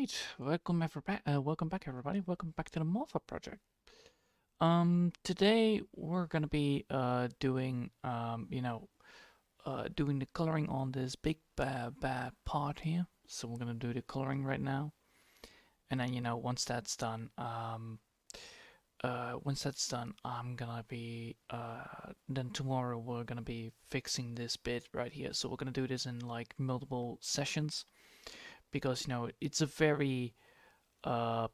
right, welcome back, everybody. Welcome back to the moth-hawk project. Today we're gonna be doing doing the coloring on this big bad pot here. So we're gonna do the coloring right now, and then once that's done, I'm gonna be then tomorrow we're gonna be fixing this bit right here. So we're gonna do this in like multiple sessions because it's a very uh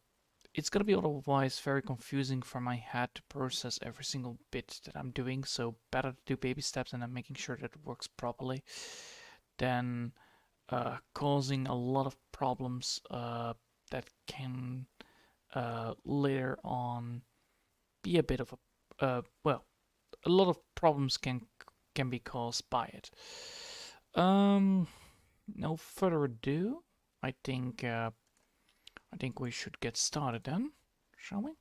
it's gonna be otherwise very confusing for my head to process every single bit that I'm doing. So better to do baby steps and then making sure that it works properly than causing a lot of problems that can later on be a bit of a lot of problems can be caused by it. No further ado, I think we should get started then, shall we?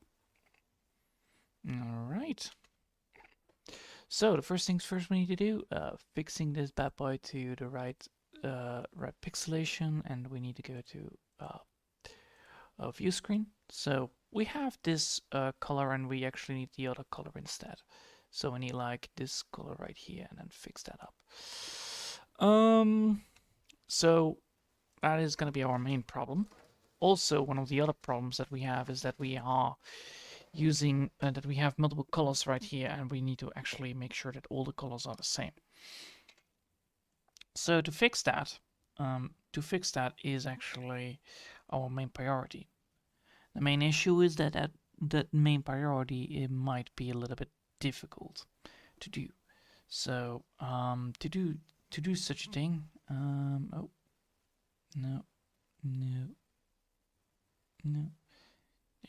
All right. So the first things first we need to do, fixing this bad boy to the right pixelation, and we need to go to a view screen. So we have this color, and we actually need the other color instead. So we need like this color right here, and then fix that up. So that is going to be our main problem. Also, one of the other problems that we have is that we are using that we have multiple colors right here, and we need to actually make sure that all the colors are the same. So to fix that is actually our main priority. The main issue is that that main priority, it might be a little bit difficult to do. So to do such a thing, oh no. There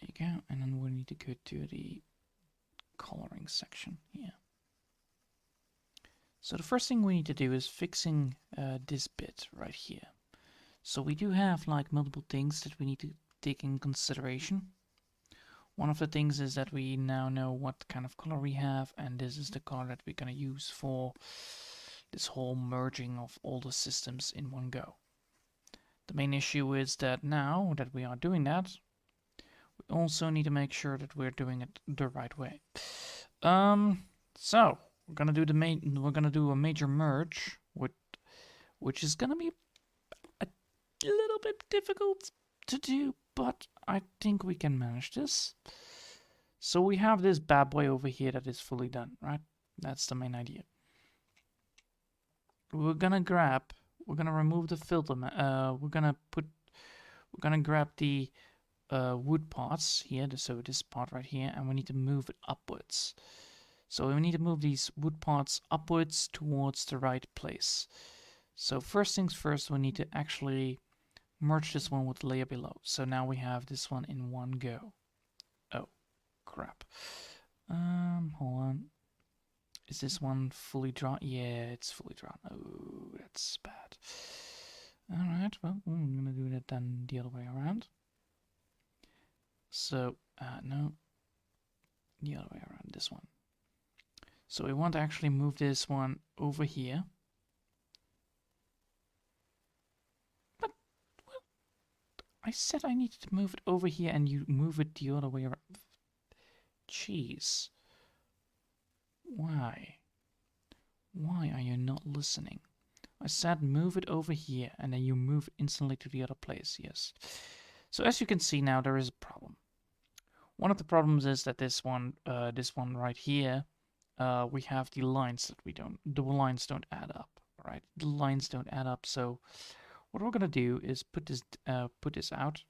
you go, and then we need to go to the coloring section here. So the first thing we need to do is fixing this bit right here. So we do have like multiple things that we need to take in consideration. One of the things is that we now know what kind of color we have, and this is the color that we're going to use for this whole merging of all the systems in one go. The main issue is that now that we are doing that, we also need to make sure that we're doing it the right way. So we're gonna do a major merge, which is gonna be a little bit difficult to do, but I think we can manage this. So we have this bad boy over here that is fully done, right? That's the main idea. We're gonna remove the filter. We're gonna grab the wood parts here, so this part right here, and we need to move it upwards. So we need to move these wood parts upwards towards the right place. So first things first, we need to actually merge this one with the layer below. So now we have this one in one go. Oh, crap. Hold on. Is this one fully drawn? Yeah, it's fully drawn. Oh, that's bad. Alright, well, I'm gonna do that then the other way around. So, no, the other way around, this one. So we want to actually move this one over here. But, well, I said I needed to move it over here and you move it the other way around. Jeez. Why? Why are you not listening? I said move it over here and then you move instantly to the other place, yes. So as you can see now, there is a problem. One of the problems is that this one right here, we have the lines that the lines don't add up, right? The lines don't add up. So what we're gonna do is put this out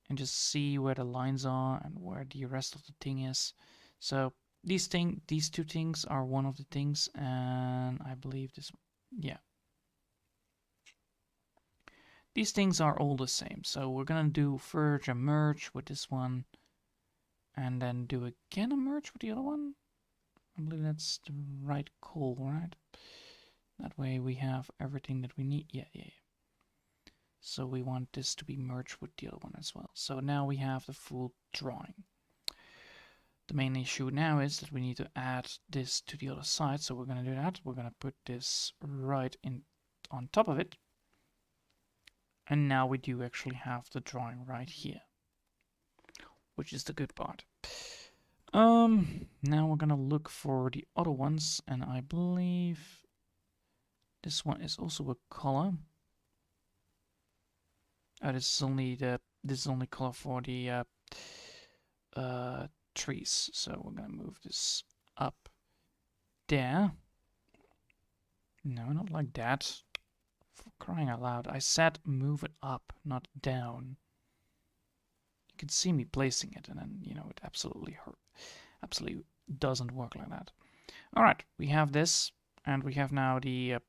and just see where the lines are and where the rest of the thing is. So these two things are one of the things, and I believe this, yeah. These things are all the same. So we're gonna do first a merge with this one, and then do again a merge with the other one. I believe that's the right call, right? That way we have everything that we need. Yeah. So we want this to be merged with the other one as well. So now we have the full drawing. The main issue now is that we need to add this to the other side. So we're going to do that. We're going to put this right in on top of it. And now we do actually have the drawing right here, which is the good part. Now we're gonna look for the other ones, and I believe this one is also a color. This is only color for the trees. So we're gonna move this up there. No, not like that. For crying out loud, I said move it up, not down. You can see me placing it, and then it absolutely doesn't work like that. All right, we have this, and we have now the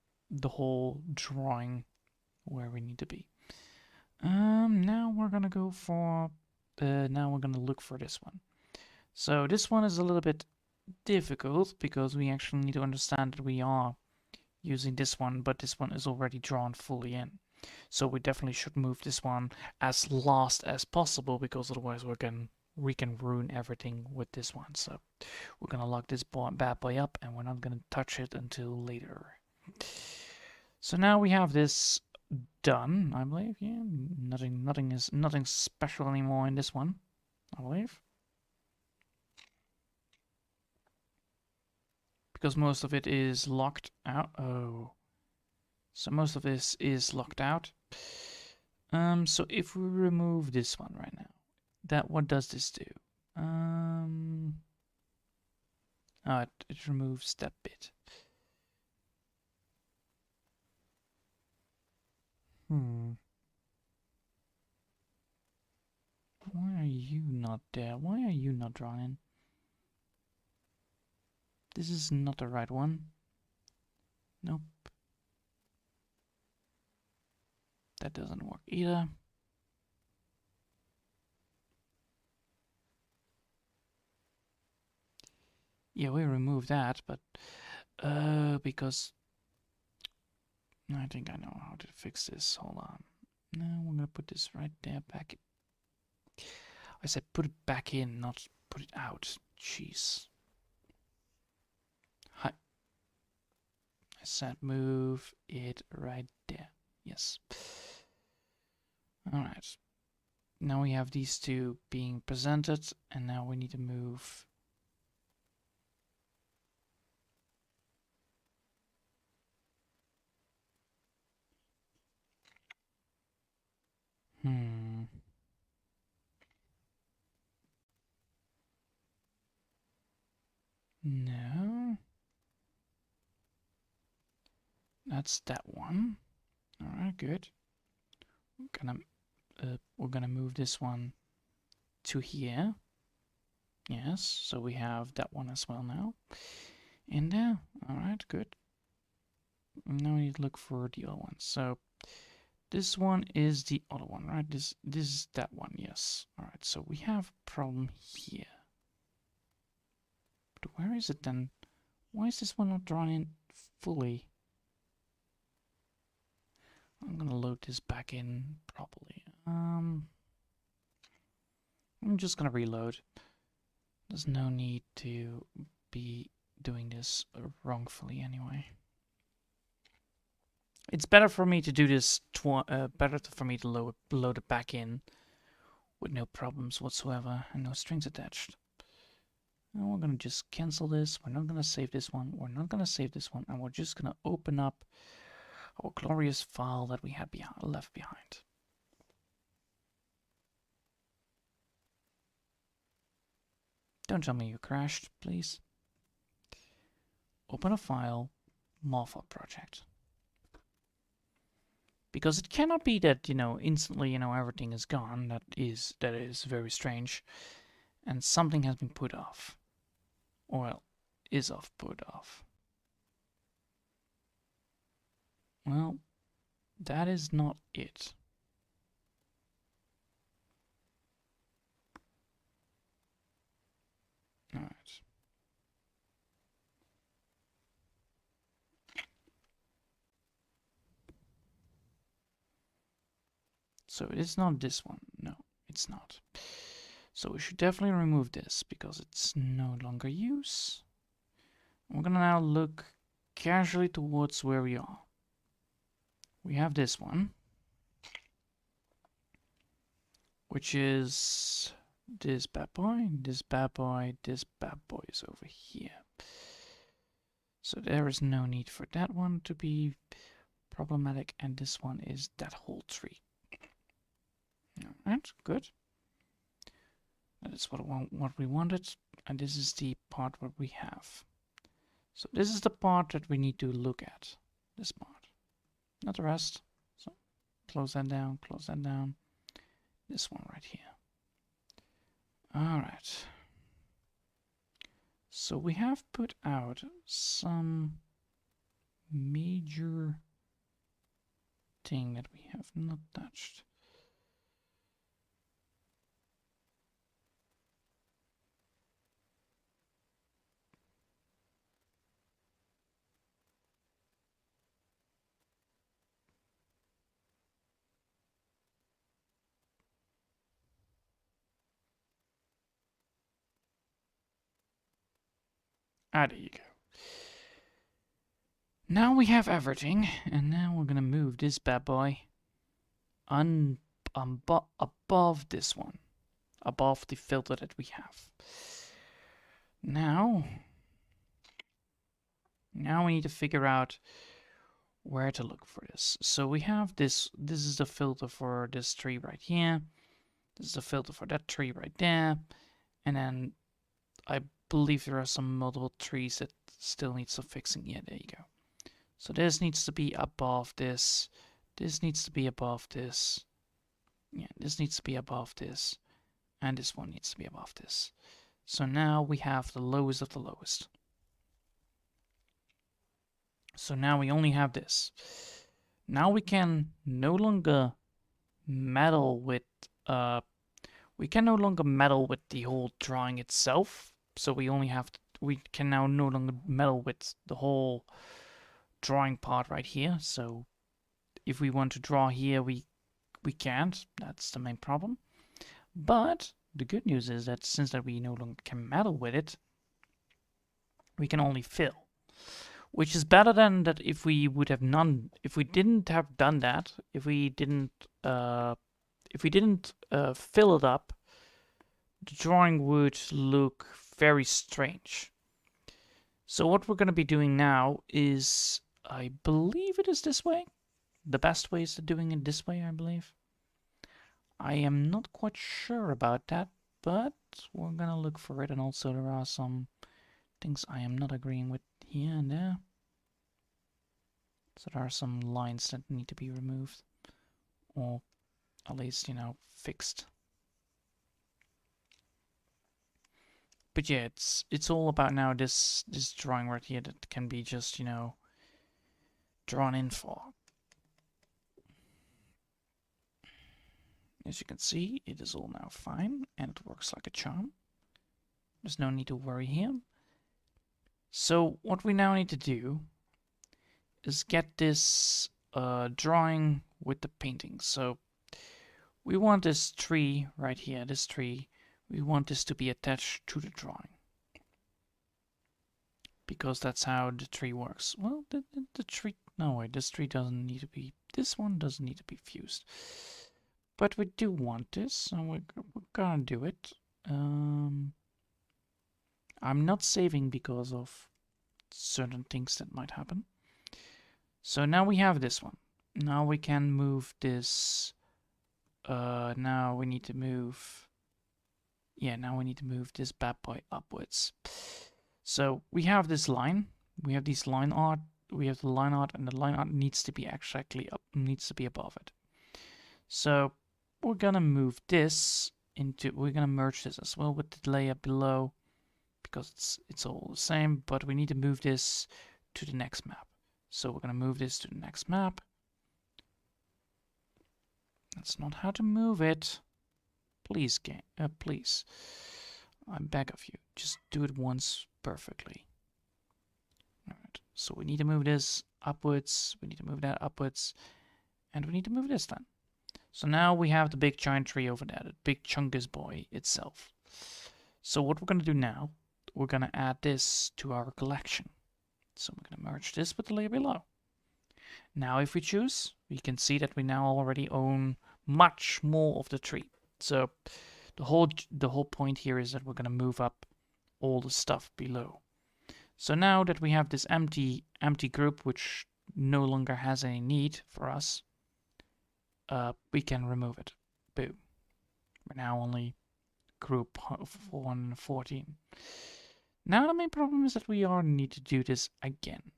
whole drawing where we need to be. Now we're gonna go for now we're gonna look for this one. So this one is a little bit difficult because we actually need to understand that we are using this one, but this one is already drawn fully in. So we definitely should move this one as last as possible, because otherwise we can ruin everything with this one. So we're gonna lock this bad boy up, and we're not gonna touch it until later. So now we have this done, I believe. Yeah, nothing special anymore in this one, I believe. Because most of it is locked out. Oh. So most of this is locked out. So if we remove this one right now, what does this do? Oh, it removes that bit. Why are you not there? Why are you not drawn in? This is not the right one. Nope. That doesn't work either. Yeah, we removed that, but because I think I know how to fix this. Hold on. Now we're gonna put this right there back. I said put it back in, not put it out. Jeez. Hi. I said move it right there. Yes. Alright. Now we have these two being presented, and now we need to move. No. That's that one. Alright, good. We're gonna move this one to here. Yes, so we have that one as well now. And there. Alright, good. Now we need to look for the other one. So this one is the other one, right? This is that one, yes. Alright, so we have a problem here. But where is it then? Why is this one not drawn in fully? I'm gonna load this back in properly. I'm just gonna reload. There's no need to be doing this wrongfully anyway. It's better for me to do this, better for me to load it back in with no problems whatsoever and no strings attached. And we're gonna just cancel this. We're not gonna save this one. We're not gonna save this one, and we're just gonna open up our glorious file that we had left behind. Don't tell me you crashed, please. Open a file, moth-hawk project. Because it cannot be that, instantly, everything is gone. That is very strange. And something has been put off. Or, well, is put off. Well, that is not it. Alright. So it is not this one. No, it's not. So we should definitely remove this because it's no longer use. We're gonna now look casually towards where we are. We have this one. which is this bad boy, this bad boy, this bad boy is over here. So there is no need for that one to be problematic, and this one is that whole tree. Alright, good. That is what we wanted, and this is the part what we have. So this is the part that we need to look at. This part, not the rest. So close that down, close that down. This one right here. Alright. So we have put out some major thing that we have not touched. Ah, there you go. Now we have everything, and now we're gonna move this bad boy above this one, above the filter that we have. Now we need to figure out where to look for this. So we have this. This is the filter for this tree right here. This is the filter for that tree right there, and then I believe there are some multiple trees that still need some fixing. Yeah, there you go. So this needs to be above this. This needs to be above this. Yeah, this needs to be above this. And this one needs to be above this. So now we have the lowest of the lowest. So now we only have this. Now we can no longer meddle with the whole drawing itself. So we can now no longer meddle with the whole drawing part right here. So if we want to draw here, we can't. That's the main problem. But the good news is that since that we no longer can meddle with it, we can only fill, which is better than that if we would have none. If we didn't have done that, if we didn't fill it up, the drawing would look very strange. So what we're going to be doing now is, I believe it is this way. The best way is doing it this way, I believe. I am not quite sure about that, but we're going to look for it. And also there are some things I am not agreeing with here and there. So there are some lines that need to be removed, or at least, fixed. But yeah, it's all about now this drawing right here that can be just, drawn in for. As you can see, it is all now fine, and it works like a charm. There's no need to worry here. So what we now need to do is get this drawing with the painting. So we want this tree right here, this tree, we want this to be attached to the drawing, because that's how the tree works. Well, the tree, no wait, this tree doesn't need to be, this one doesn't need to be fused. But we do want this, so we're gonna do it. I'm not saving because of certain things that might happen. So now we have this one. Now we can move this. Now we need to move. Yeah, now we need to move this bad boy upwards. So we have this line. We have this line art. We have the line art, and the line art needs to be exactly up. Needs to be above it. So we're gonna move this into. We're gonna merge this as well with the layer below, because it's all the same. But we need to move this to the next map. So we're gonna move this to the next map. That's not how to move it. Please, game. Please. I beg of you. Just do it once perfectly. Alright. So we need to move this upwards. We need to move that upwards. And we need to move this then. So now we have the big giant tree over there. The big chungus boy itself. So what we're going to do now, we're going to add this to our collection. So we're going to merge this with the layer below. Now if we choose, we can see that we now already own much more of the tree. So the whole point here is that we're gonna move up all the stuff below. So now that we have this empty group, which no longer has any need for us, we can remove it. Boom. We're now only group 114. Now the main problem is that we are need to do this again.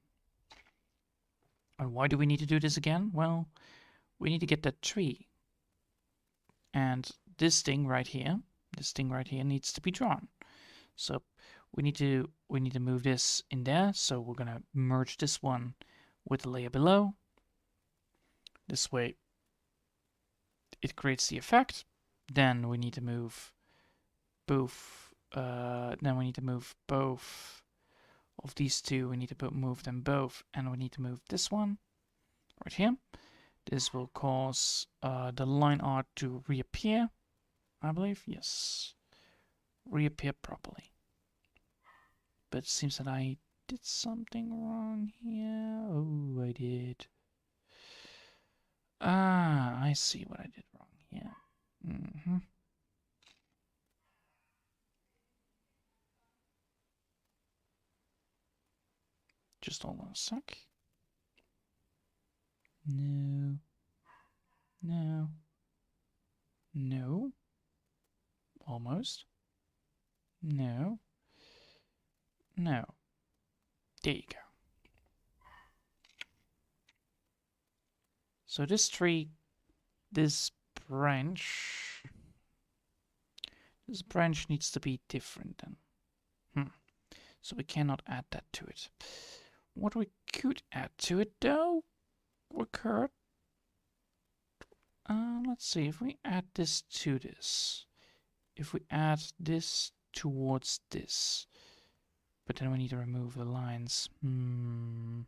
And why do we need to do this again? Well, we need to get that tree. And this thing right here needs to be drawn. So we need to move this in there. So we're gonna merge this one with the layer below. This way it creates the effect. Then we need to move both. Then we need to move both of these two. We need to move them both, and we need to move this one right here. This will cause the line art to reappear, I believe. Yes, reappear properly. But it seems that I did something wrong here. Oh, I did. Ah, I see what I did wrong here. Just hold on a sec. No. No. No. Almost. No. No. There you go. So this tree, this branch needs to be different then. So we cannot add that to it. What we could add to it though, recur. Let's see, if we add this to this. If we add this towards this. But then we need to remove the lines. Then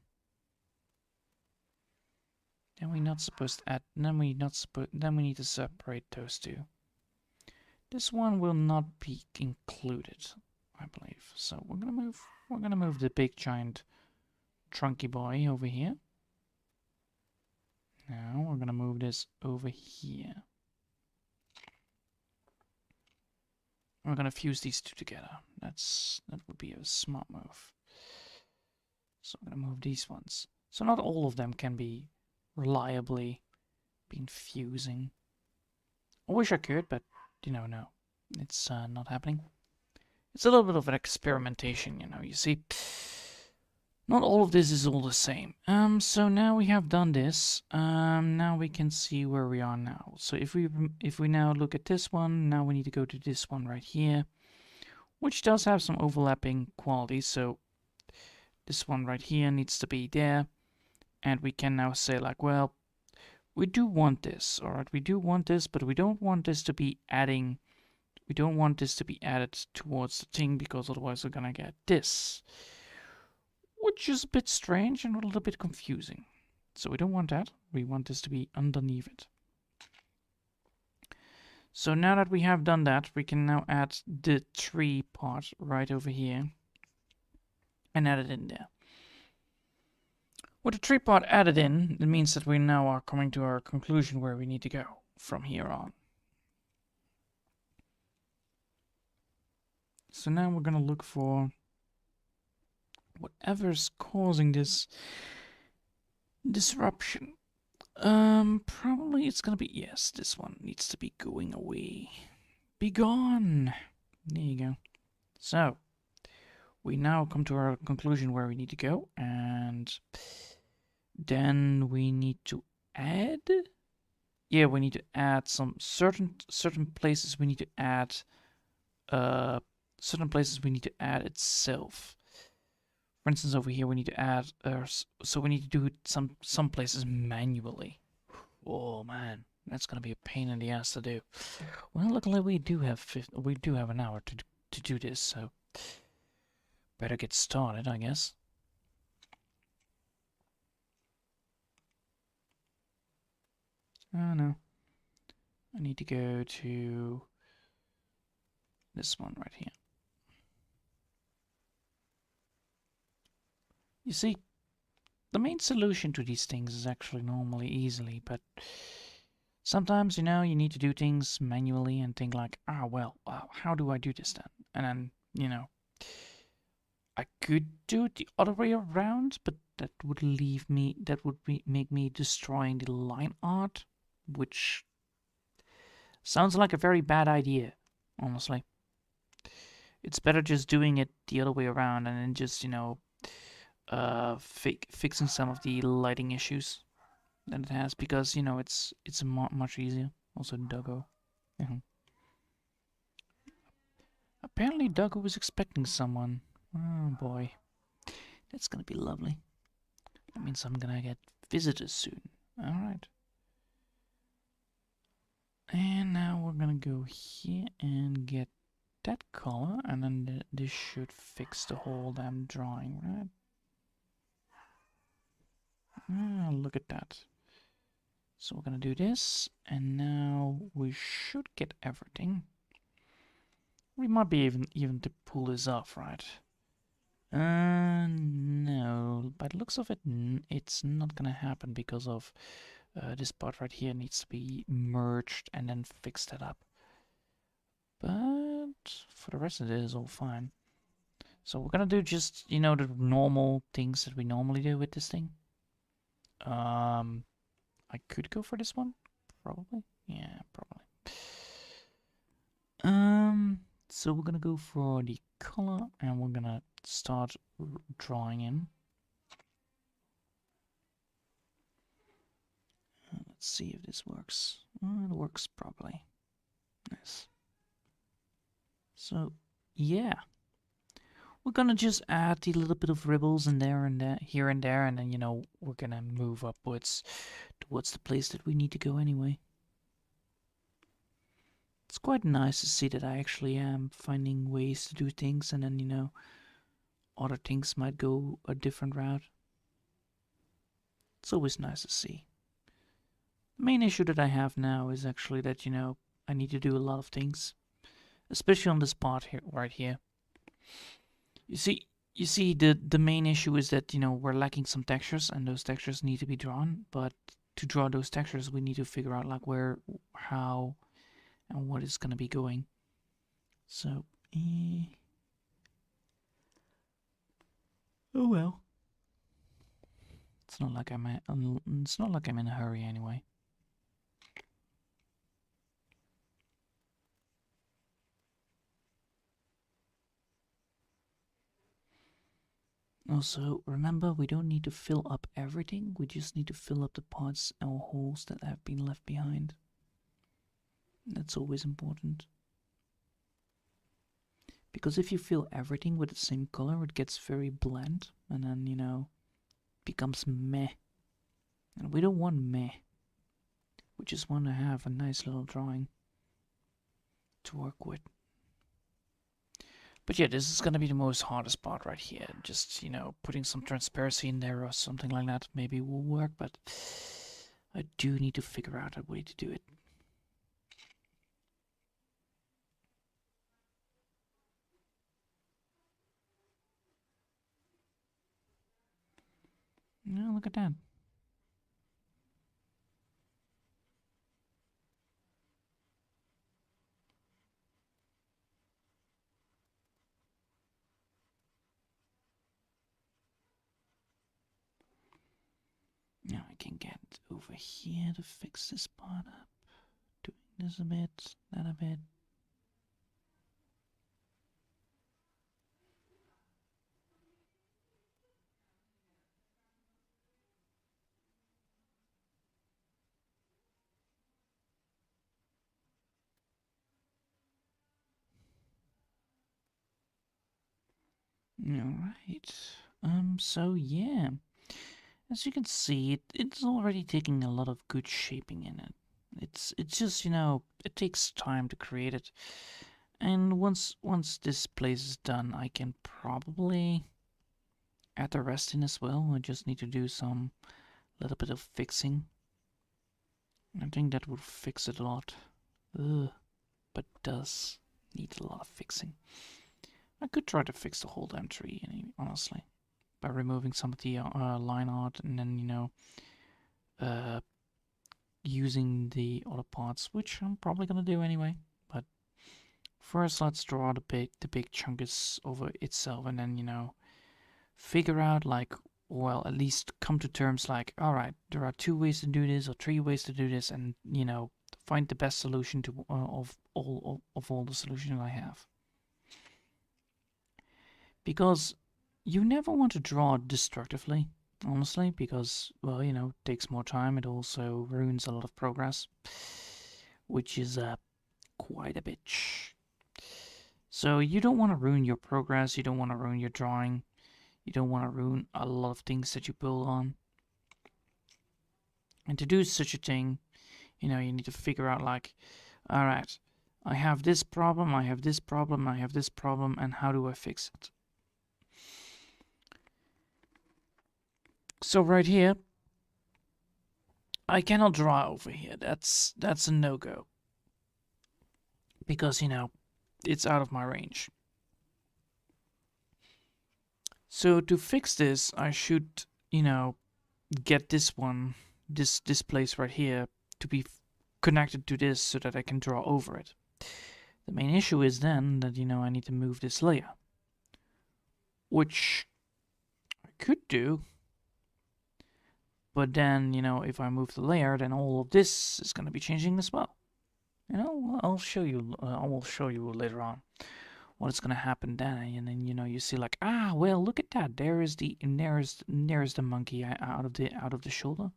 we're not supposed to add, then we need to separate those two. This one will not be included, I believe. So we're gonna move the big giant trunky boy over here. Now we're gonna move this over here. We're gonna fuse these two together. That would be a smart move. So I'm gonna move these ones. So not all of them can be reliably been fusing. I wish I could, but no, it's not happening. It's a little bit of an experimentation, you see. Not all of this is all the same. So now we have done this. Now we can see where we are now. So if we now look at this one, now we need to go to this one right here, which does have some overlapping qualities. So this one right here needs to be there, and we can now say like, well, we do want this, all right? We do want this, but we don't want this to be adding. We don't want this to be added towards the thing because otherwise we're gonna get this. Which is a bit strange and a little bit confusing. So we don't want that. We want this to be underneath it. So now that we have done that, we can now add the tree part right over here and add it in there. With the tree part added in, it means that we now are coming to our conclusion where we need to go from here on. So now we're going to look for whatever's causing this disruption. Probably it's gonna be, yes, this one needs to be going away. Be gone. There you go. So, we now come to our conclusion where we need to go, and then we need to add. Yeah, we need to add some certain places. We need to add certain places. We need to add itself. For instance, over here we need to add, so we need to do it some places manually. Oh man, that's gonna be a pain in the ass to do. Well, luckily we do have an hour to do this, so better get started, I guess. Oh no, I need to go to this one right here. You see, the main solution to these things is actually normally easily, but Sometimes, you know, you need to do things manually and think like, ah, well, how do I do this then? And then, you know, I could do it the other way around, but that would make me destroying the line art, which sounds like a very bad idea, honestly. It's better just doing it the other way around and then just, you know, fixing some of the lighting issues that it has, because, you know, it's much easier. Also, Doggo. Apparently, Doggo was expecting someone. Oh boy, that's gonna be lovely. That means I'm gonna get visitors soon. All right. And now we're gonna go here and get that color, and then this should fix the whole damn drawing, right? Ah, look at that. So we're gonna do this, and now we should get everything. We might be even to pull this off, right? No. By the looks of it, it's not gonna happen because of this part right here needs to be merged and then fix that up. But for the rest of it is all fine. So we're gonna do just, you know, the normal things that we normally do with this thing. I could go for this one, probably. Yeah, probably. So we're gonna go for the color and we're gonna start drawing in. Let's see if this works. It works probably. Nice. So, yeah. We're gonna just add a little bit of ripples in there and there, here and there, and then, you know, we're gonna move upwards towards the place that we need to go anyway. It's quite nice to see that I actually am finding ways to do things, and then, you know, other things might go a different route. It's always nice to see. The main issue that I have now is actually that, you know, I need to do a lot of things, especially on this part here, right here. You see, the main issue is that, you know, we're lacking some textures, and those textures need to be drawn. But to draw those textures, we need to figure out like where, how, and what is gonna be going. So, oh well. It's not like I'm in a hurry anyway. Also, remember, we don't need to fill up everything, we just need to fill up the parts or holes that have been left behind. That's always important. Because if you fill everything with the same color, it gets very bland, and then, you know, becomes meh. And we don't want meh. We just want to have a nice little drawing to work with. But yeah, this is gonna be the most hardest part right here. Just, you know, putting some transparency in there or something like that maybe will work, but I do need to figure out a way to do it. Yeah, look at that. Now I can get over here to fix this part up. Doing this a bit, that a bit. Alright. So yeah. As you can see, it's already taking a lot of good shaping in it. It's just, you know, it takes time to create it. And once this place is done, I can probably add the rest in as well. I just need to do some little bit of fixing. I think that would fix it a lot. Ugh, but it does need a lot of fixing. I could try to fix the whole damn tree, honestly, by removing some of the line art and then, you know, using the other parts, which I'm probably gonna do anyway. But first, let's draw the big chunks over itself, and then, you know, figure out, like, well, at least come to terms like, all right, there are 2 ways to do this or 3 ways to do this, and, you know, find the best solution to of all the solutions I have. Because you never want to draw destructively, honestly, because, well, you know, it takes more time. It also ruins a lot of progress, which is quite a bitch. So you don't want to ruin your progress. You don't want to ruin your drawing. You don't want to ruin a lot of things that you build on. And to do such a thing, you know, you need to figure out, like, all right, I have this problem, I have this problem, I have this problem, and how do I fix it? So right here, I cannot draw over here. That's a no-go. Because, you know, it's out of my range. So to fix this, I should, you know, get this one, this place right here, to be connected to this so that I can draw over it. The main issue is then that, you know, I need to move this layer, which I could do, but then, you know, if I move the layer, then all of this is going to be changing as well. You know, I'll show you. I will show you later on what is going to happen then, and then, you know, you see, like, ah, well, look at that. There is the monkey out of the shoulder,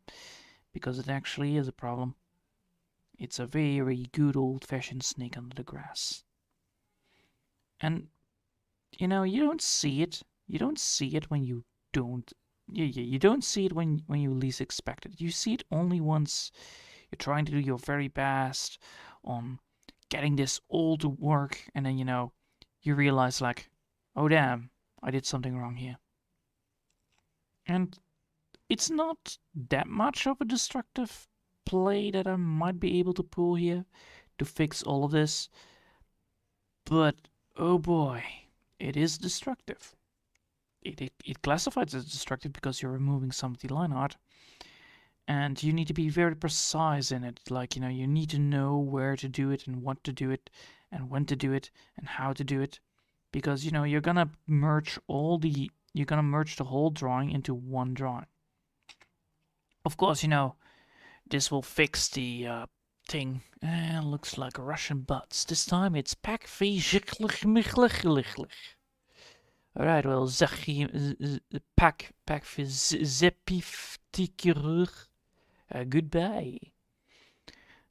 because it actually is a problem. It's a very good old-fashioned snake under the grass. And, you know, you don't see it. You don't see it when you don't. You don't see it when you least expect it. You see it only once you're trying to do your very best on getting this all to work, and then, you know, you realize, like, oh damn, I did something wrong here. And it's not that much of a destructive play that I might be able to pull here to fix all of this, but oh boy, it is destructive. It classifies as destructive because you're removing some of the line art, and you need to be very precise in it. Like, you know, you need to know where to do it and what to do it and when to do it and how to do it, because, you know, you're gonna merge the whole drawing into one drawing. Of course, you know, this will fix the thing. Looks like Russian butts. This time it's pack v Alright, well, pack v zepiftikerug. Goodbye.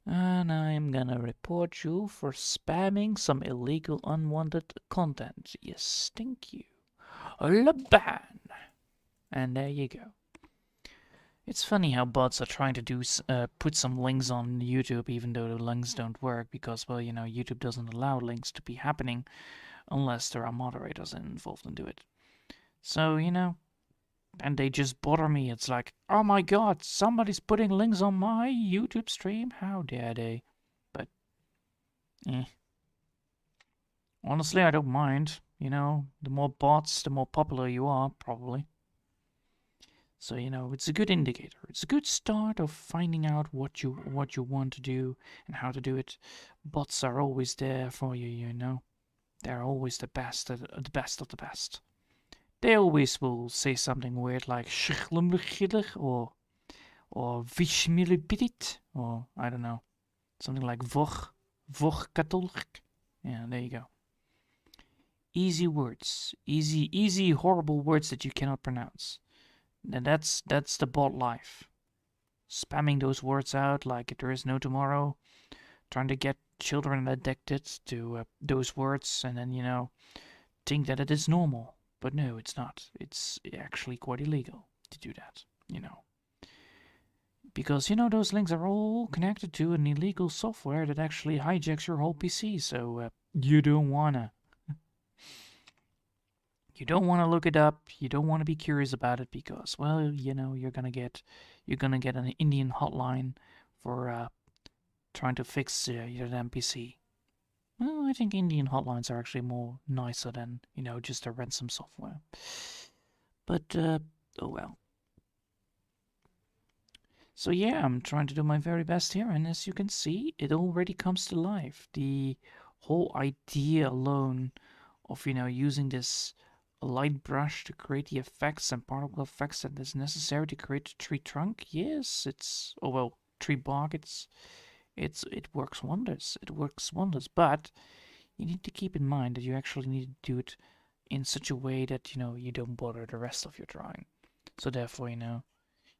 And I'm gonna report you for spamming some illegal unwanted content. Yes, thank you. Laban. And there you go. It's funny how bots are trying to do put some links on YouTube, even though the links don't work, because, well, you know, YouTube doesn't allow links to be happening unless there are moderators involved and do it. So, you know, and they just bother me. It's like, oh my god, somebody's putting links on my YouTube stream. How dare they? But, honestly, I don't mind. You know, the more bots, the more popular you are, probably. So, you know, it's a good indicator. It's a good start of finding out what you want to do and how to do it. Bots are always there for you, you know. They're always the best of the best. They always will say something weird like or vishmilipidit, or I don't know, something like voch katolk. Yeah, there you go. Easy words, easy horrible words that you cannot pronounce. And that's the bot life. Spamming those words out like there is no tomorrow, trying to get children addicted to those words, and then, you know, think that it is normal. But no, it's not. It's actually quite illegal to do that, you know. Because, you know, those links are all connected to an illegal software that actually hijacks your whole PC, so you don't wanna. You don't want to look it up. You don't want to be curious about it because, well, you know, you're gonna get an Indian hotline for trying to fix your damn PC. Well, I think Indian hotlines are actually more nicer than, you know, just a ransom software. But oh well. So yeah, I'm trying to do my very best here, and as you can see, it already comes to life. The whole idea alone of, using this light brush to create the effects and particle effects that is necessary to create a tree trunk. Yes, tree bark. It works wonders. It works wonders. But you need to keep in mind that you actually need to do it in such a way that you don't bother the rest of your drawing. So therefore,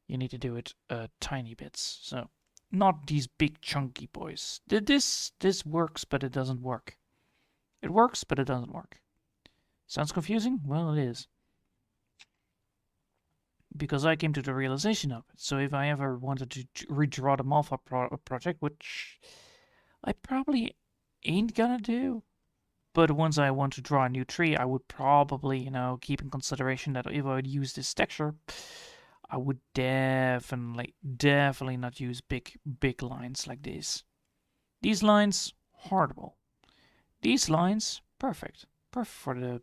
you need to do it tiny bits. So not these big chunky boys. This works, but it doesn't work. It works, but it doesn't work. Sounds confusing? Well, it is. Because I came to the realization of it. So if I ever wanted to redraw the moth-hawk project, which I probably ain't gonna do, but once I want to draw a new tree, I would probably, keep in consideration that if I would use this texture, I would definitely not use big lines like this. These lines, horrible. These lines, perfect. Perfect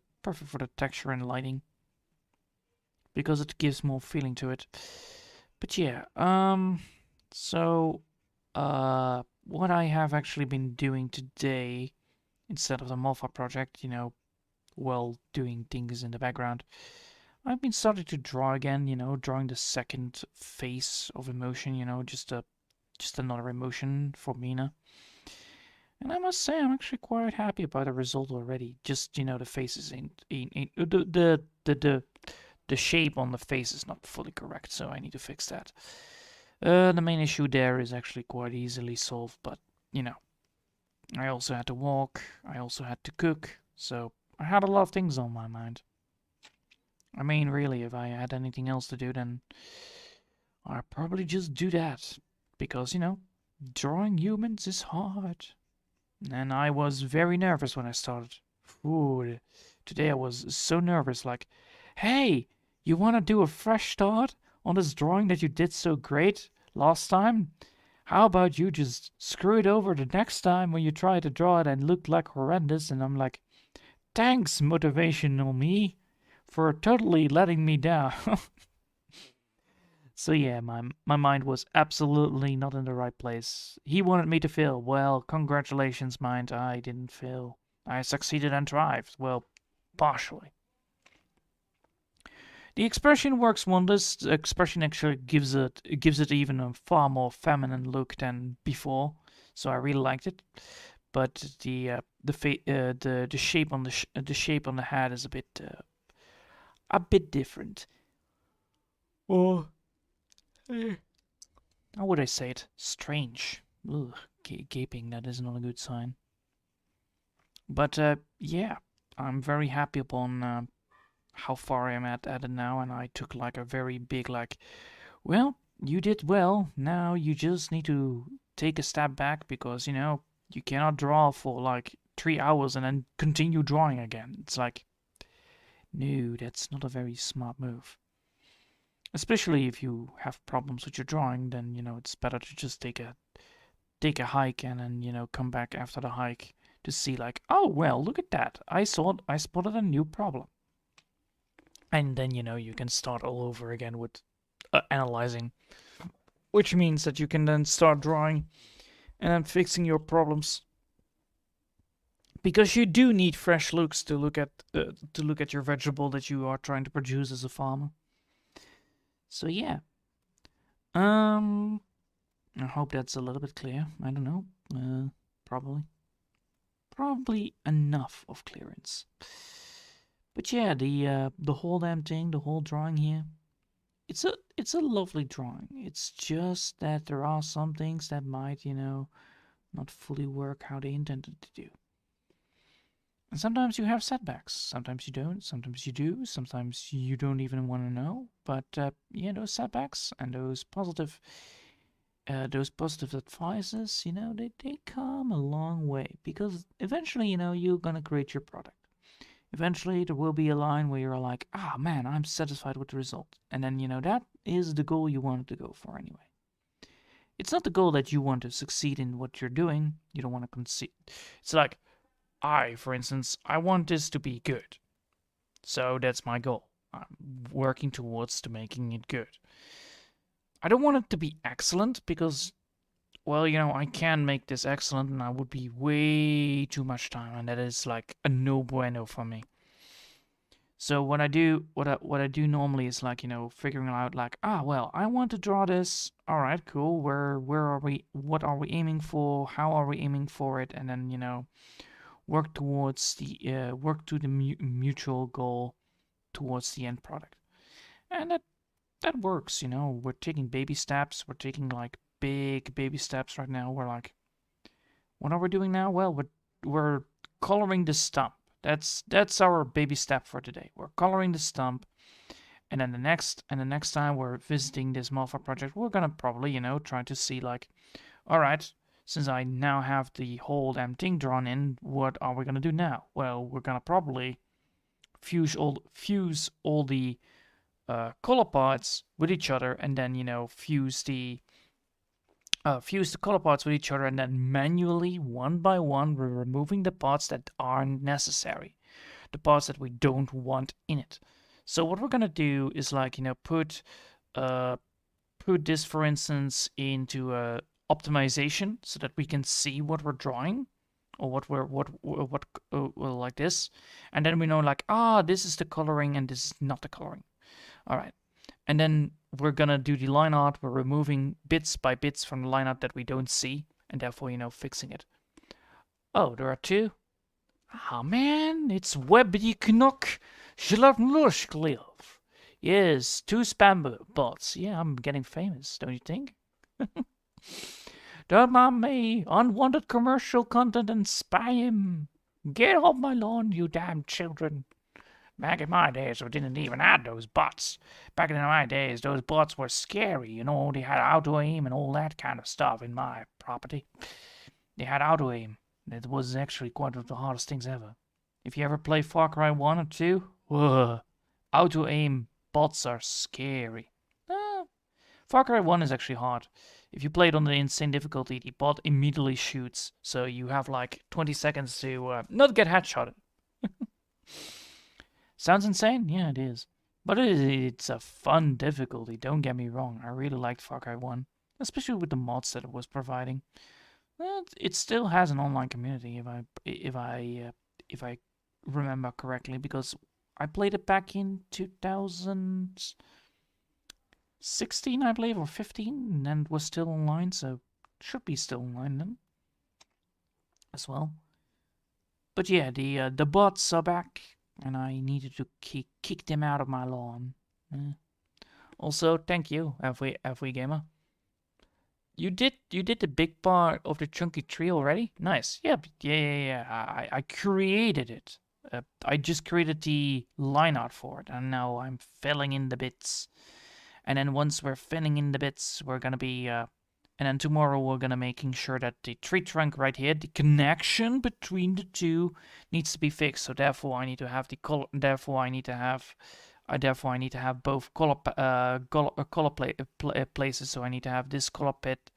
for the texture and lighting. Because it gives more feeling to it. But yeah, so what I have actually been doing today, instead of the moth-hawk project, while doing things in the background, I've been starting to draw again, drawing the second face of emotion, just another emotion for Mina. And I must say, I'm actually quite happy about the result already. Just, the faces ain't the shape on the face is not fully correct, so I need to fix that. The main issue there is actually quite easily solved, but, I also had to walk, I also had to cook, so I had a lot of things on my mind. I mean, really, if I had anything else to do, then I'd probably just do that. Because, drawing humans is hard. And I was very nervous when I started. Ooh, today I was so nervous, like, hey, you want to do a fresh start on this drawing that you did so great last time? How about you just screw it over the next time when you try to draw it and look like horrendous? And I'm like, thanks, motivational me, for totally letting me down. So yeah, my mind was absolutely not in the right place. He wanted me to fail. Well, congratulations, mind. I didn't fail. I succeeded and thrived. Well, partially. The expression works wonders. The expression actually gives it even a far more feminine look than before. So I really liked it. But the shape on the shape on the head is a bit different. Oh, how would I say it? Strange. Ugh, gaping, that is not a good sign. But yeah, I'm very happy upon how far I'm at it now, and I took like a very big well, you did well. Now you just need to take a step back because you cannot draw for like 3 hours and then continue drawing again. It's like, no, that's not a very smart move. Especially if you have problems with your drawing, then it's better to just take a hike and then come back after the hike to see like, oh well, look at that, I spotted a new problem, and then you can start all over again with analyzing, which means that you can then start drawing and then fixing your problems, because you do need fresh looks to look at your vegetable that you are trying to produce as a farmer. So yeah, I hope that's a little bit clear. I don't know. Probably enough of clearance. But yeah, the whole damn thing, the whole drawing here, it's a lovely drawing. It's just that there are some things that might, not fully work how they intended to do. And sometimes you have setbacks. Sometimes you don't. Sometimes you do. Sometimes you don't even want to know. But yeah, those setbacks and those positive advices, they come a long way, because eventually, you're gonna create your product. Eventually, there will be a line where you're like, ah, man, I'm satisfied with the result. And then, that is the goal you wanted to go for anyway. It's not the goal that you want to succeed in what you're doing. You don't want to concede. It's like, for instance, I want this to be good. So that's my goal. I'm working towards to making it good. I don't want it to be excellent because, well, you know, I can make this excellent and I would be way too much time, and that is like a no bueno for me. So what I do, what I do normally is like, you know, figuring out like, well, I want to draw this. All right, cool. Where are we? What are we aiming for? How are we aiming for it? And then, you know, work towards the work to the mutual goal towards the end product. And that works, you know. We're taking baby steps. We're taking like big baby steps right now. We're like, what are we doing now? Well, we're coloring the stump. That's our baby step for today. We're coloring the stump, and then the next time we're visiting this moth-hawk project, we're gonna probably, you know, try to see like, all right, since I now have the whole damn thing drawn in, what are we gonna do now? Well, we're gonna probably fuse all the color parts with each other, and then, you know, fuse the color parts with each other, and then manually, one by one, we're removing the parts that aren't necessary, the parts that we don't want in it. So what we're gonna do is like, you know, put this, for instance, into optimization so that we can see what we're drawing, or well, like this, and then we know like, this is the coloring and this is not the coloring. All right, and then we're gonna do the line art. We're removing bits by bits from the line art that we don't see, and therefore, you know, fixing it. Oh, there are two? Man, it's Webby Knock Shlafnushkliv. Yes, two spam bots. Yeah, I'm getting famous, don't you think? Don't mind me. Unwanted commercial content and spam. Get off my lawn, you damn children. Back in my days, we didn't even have those bots. Back in my days, those bots were scary. You know, they had auto aim and all that kind of stuff in my property. They had auto aim. It was actually one of the hardest things ever. If you ever play Far Cry 1 or 2, auto aim bots are scary. Far Cry 1 is actually hard. If you play it on the insane difficulty, the bot immediately shoots. So you have like 20 seconds to not get headshotted. Sounds insane? Yeah, it is. But it's a fun difficulty, don't get me wrong. I really liked Far Cry 1, especially with the mods that it was providing. It still has an online community, if I remember correctly, because I played it back in 2016, I believe, or 15, and it was still online, so it should be still online then as well. But yeah, the bots are back, and I needed to kick them out of my lawn. Also, thank you, FW Gamer. You did the big part of the chunky tree already? Nice. Yeah. I created it. I just created the line art for it, and now I'm filling in the bits. And then once we're filling in the bits, we're gonna be and then tomorrow we're gonna making sure that the tree trunk right here, the connection between the two, needs to be fixed. So therefore, I need to have the color. Therefore, I need to have both color places. So I need to have this color bit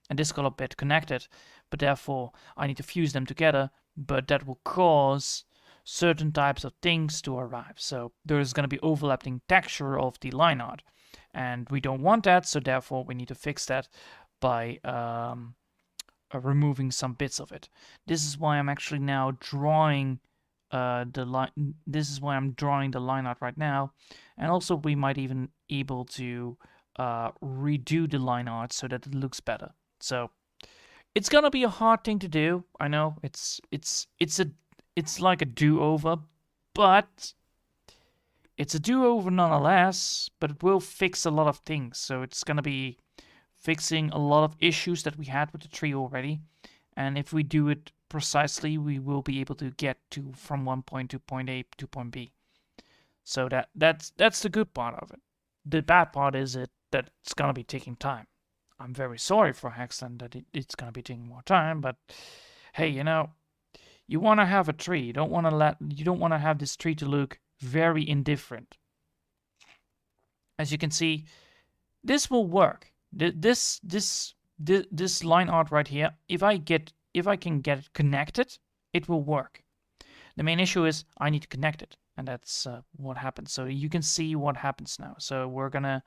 and this color bit connected. But therefore, I need to fuse them together. But that will cause certain types of things to arrive. So there is going to be overlapping texture of the line art, and we don't want that. So therefore, we need to fix that by removing some bits of it. This is why I'm actually now drawing this is why I'm drawing the line art right now, and also we might even able to redo the line art so that it looks better. So it's gonna be a hard thing to do. I know it's like a do-over, but it's a do-over nonetheless. But it will fix a lot of things. So it's gonna be fixing a lot of issues that we had with the tree already, and if we do it precisely, we will be able to get to from one point to point A to point B. So that's the good part of it. The bad part is that it's gonna be taking time. I'm very sorry for Hexland that it's gonna be taking more time, but hey, you know, you want to have a tree. You don't want to have this tree to look very indifferent. As you can see, this will work. This line art right here, if I can get it connected, it will work. The main issue is I need to connect it, and that's what happens. So you can see what happens now. So we're gonna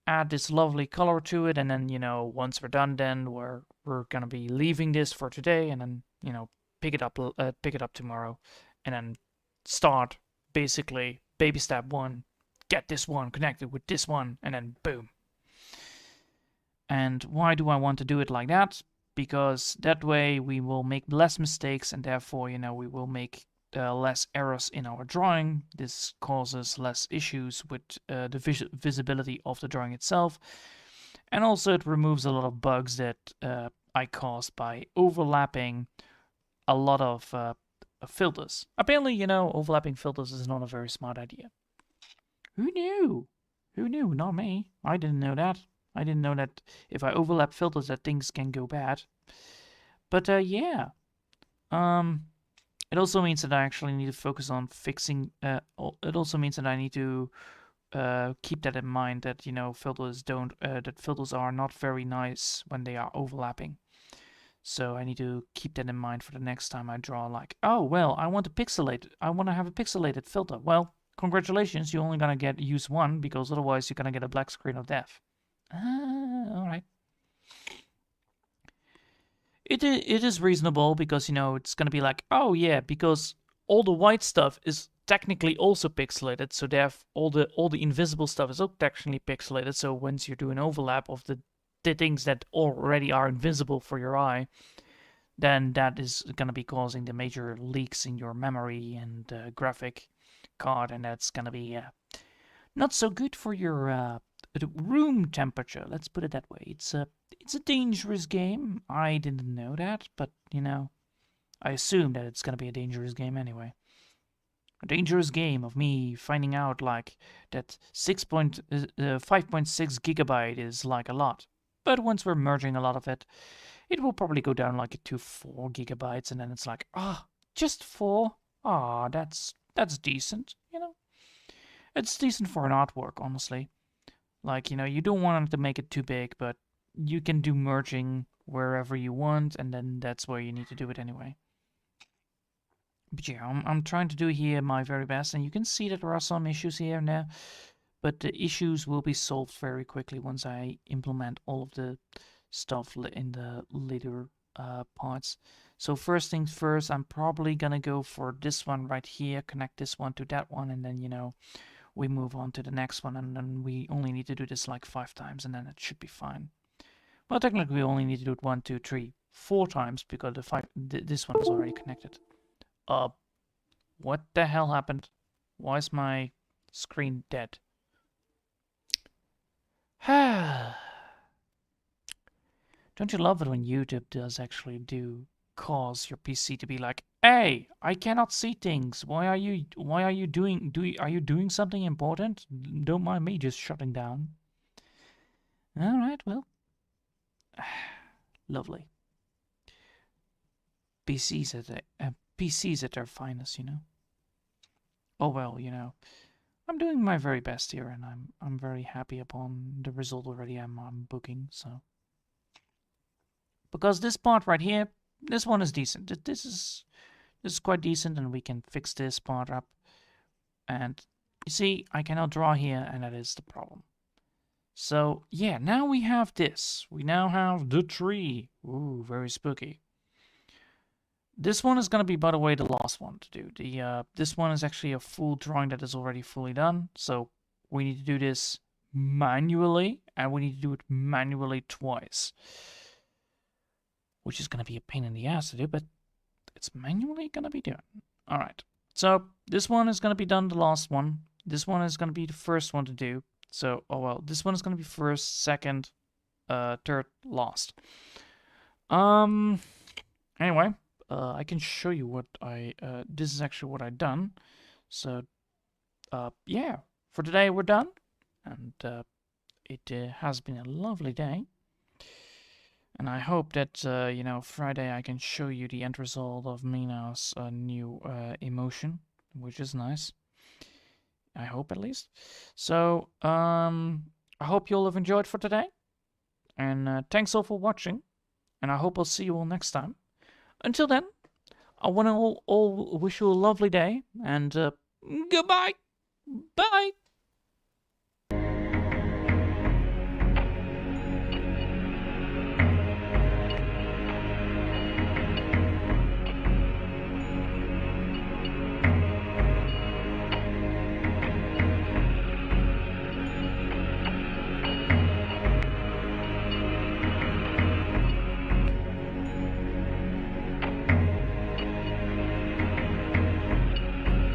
add this lovely color to it, and then, you know, once we're done, then we're gonna be leaving this for today, and then, you know, pick it up tomorrow, and then start basically baby step 1, get this one connected with this one, and then boom. And why do I want to do it like that? Because that way we will make less mistakes, and therefore, you know, we will make less errors in our drawing. This causes less issues with the visibility of the drawing itself. And also it removes a lot of bugs that I caused by overlapping a lot of filters. Apparently, you know, overlapping filters is not a very smart idea. Who knew? Who knew? Not me. I didn't know that. I didn't know that if I overlap filters that things can go bad. But yeah. It also means that I actually need to focus on fixing... it also means that I need to keep that in mind, that, you know, filters are not very nice when they are overlapping. So I need to keep that in mind for the next time I draw, like, oh, well, I want to have a pixelated filter. Well, congratulations, you're only gonna use one, because otherwise you're gonna get a black screen of death. Alright. It is reasonable, because, you know, it's gonna be like, oh yeah, because all the white stuff is technically also pixelated, so all the invisible stuff is also technically pixelated, so once you do an overlap of the things that already are invisible for your eye, then that is gonna be causing the major leaks in your memory and graphic card, and that's gonna be not so good for your room temperature. Let's put it that way. It's a dangerous game. I didn't know that, but, you know, I assume that it's gonna be a dangerous game anyway. A dangerous game of me finding out, like, that 5.6 gigabyte is like a lot. But once we're merging a lot of it, it will probably go down like to 4 gigabytes, and then it's like, just 4? That's decent, you know? It's decent for an artwork, honestly. Like, you know, you don't want to make it too big, but you can do merging wherever you want, and then that's where you need to do it anyway. But yeah, I'm trying to do here my very best, and you can see that there are some issues here and there, but the issues will be solved very quickly once I implement all of the stuff in the later parts. So first things first, I'm probably gonna go for this one right here, connect this one to that one, and then, you know, we move on to the next one, and then we only need to do this like 5 times, and then it should be fine. Well, technically we only need to do it 1, 2, 3, 4 times, because this one is already connected. What the hell happened? Why is my screen dead? Don't you love it when YouTube does actually cause your PC to be like, hey, I cannot see things. Why are you doing something important? Don't mind me just shutting down. All right, well, lovely. PCs at their finest, you know. Oh well, you know, I'm doing my very best here, and I'm very happy upon the result already. I'm booking, so. Because this part right here, this one is decent. This is quite decent, and we can fix this part up. And you see, I cannot draw here, and that is the problem. So yeah, now we have this. We now have the tree. Ooh, very spooky. This one is going to be, by the way, the last one to do. This one is actually a full drawing that is already fully done. So we need to do this manually, and we need to do it manually twice. Which is going to be a pain in the ass to do, but it's manually going to be done. All right. So this one is going to be done, the last one. This one is going to be the first one to do. So, oh well, this one is going to be first, second, third, last. Anyway, I can show you what this is actually what I've done. So, yeah, for today we're done. And it has been a lovely day. And I hope that, you know, Friday I can show you the end result of Mina's new emotion, which is nice. I hope, at least. So, I hope you all have enjoyed for today. And thanks all for watching. And I hope I'll see you all next time. Until then, I want to all wish you a lovely day. And goodbye. Bye.